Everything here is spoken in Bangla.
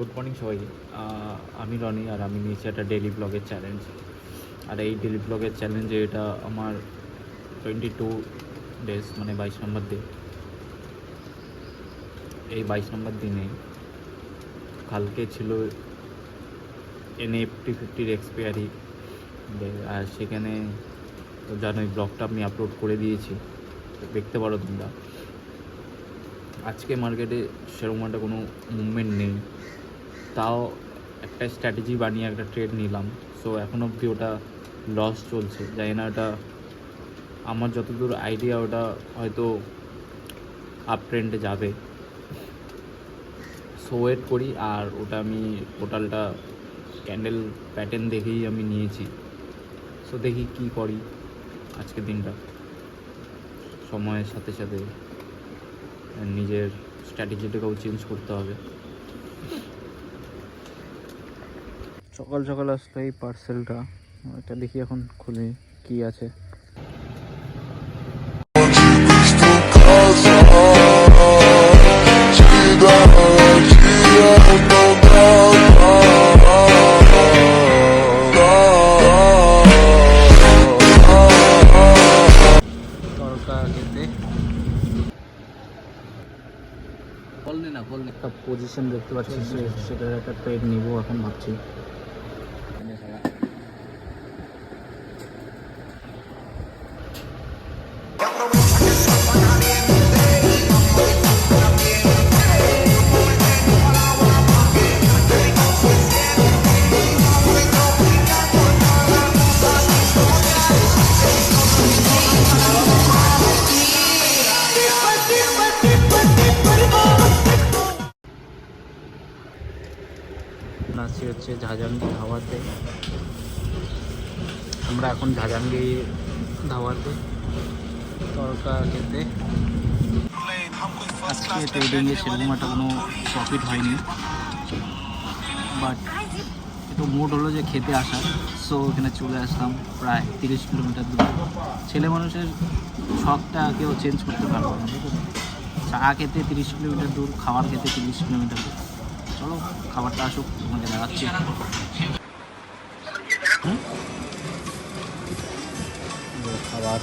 গুড মর্নিং সবাইকে। আমি রনি, আর আমি নিয়েছি একটা ডেইলি ব্লগের চ্যালেঞ্জ। আর এই ডেইলি ব্লগের চ্যালেঞ্জে এটা আমার 22 ডেজ, মানে 22 নম্বর দিন। এই 22 নম্বর দিনে কালকে ছিল NFT 50-র এক্সপায়ারি, আর সেখানে তো জানোই ব্লগটা আমি আপলোড করে দিয়েছি, দেখতে পারো তোমরা। আজকে মার্কেটে সেরকম একটা কোনো মুভমেন্ট নেই, তাও একটা স্ট্র্যাটেজি বানিয়ে একটা ট্রেড নিলাম। সো এখন অবধি ওটা লস চলছে, জানি না ওটা, আমার যতদূর আইডিয়া ওটা হয়তো আপ ট্রেন্ডে যাবে। সো ওয়েট করি। আর ওটা আমি টোটালটা ক্যান্ডেল প্যাটার্ন দেখেই আমি নিয়েছি। সো দেখি কী করি আজকের দিনটা। সময়ের সাথে সাথে নিজের স্ট্র্যাটেজিটাকেও চেঞ্জ করতে হবে। সকাল সকাল আসলে এই পার্সেলটা, এটা দেখি এখন খুলে কি আছে। একটা পজিশন দেখতে পাচ্ছি, সেটার একটা ট্রেড নিবো এখন ভাবছি। নাচি হচ্ছে ঝাঁঝানগি ধাওয়াতে। আমরা এখন ঝাঁঝানগি ধাওয়াতে তরকা খেতে। আজকে ট্রেডিংয়ে সেরকম একটা কোনো প্রফিট হয়নি, বাট একটু মুড হলো যে খেতে আসার। সো এখানে চলে আসলাম প্রায় 30 কিলোমিটার দূরে। ছেলে মানুষের শখটা কেউ চেঞ্জ করতে পারবো না, ঠিক আছে? চা খেতে 30 কিলোমিটার দূর, খাবার খেতে 30 কিলোমিটার দূর। চলো খাবারটা আসুক, তোমাকে দেখাচ্ছি। খাবার